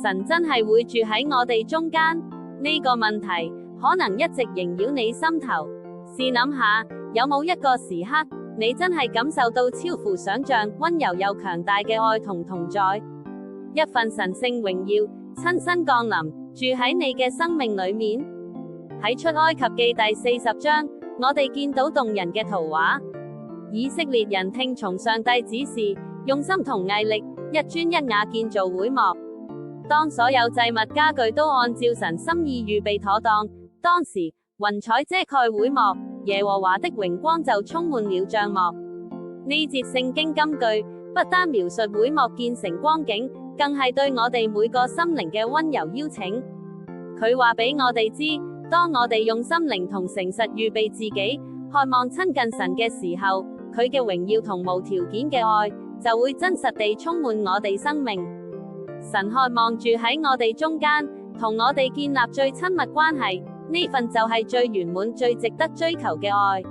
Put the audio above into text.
神真係會住喺我哋中間？呢個問題可能一直縈繞你心頭。試諗下，有冇一個時刻，你真係感受到超乎想象、溫柔又強大嘅愛同同在？一份神聖榮耀親身降臨，住喺你嘅生命裏面。喺出埃及記第40章，我哋見到動人嘅圖畫。以色列人聽從上帝指示，用心同毅力，一磚一瓦建造會幕。當所有祭物家具都按照神心意預備妥當，當時雲彩遮蓋會幕，耶和華的榮光就充滿了帳幕。呢節聖經金句不單描述會幕建成光景，更係對我哋每個心靈嘅溫柔邀請。佢話俾我哋知，當我哋用心靈同誠實預備自己，渴望親近神嘅時候，佢嘅榮耀同無條件嘅愛就會真實地充滿我哋生命。神渴望住喺我哋中間，同我哋建立最親密關係，呢份就係最圓滿、最值得追求嘅愛。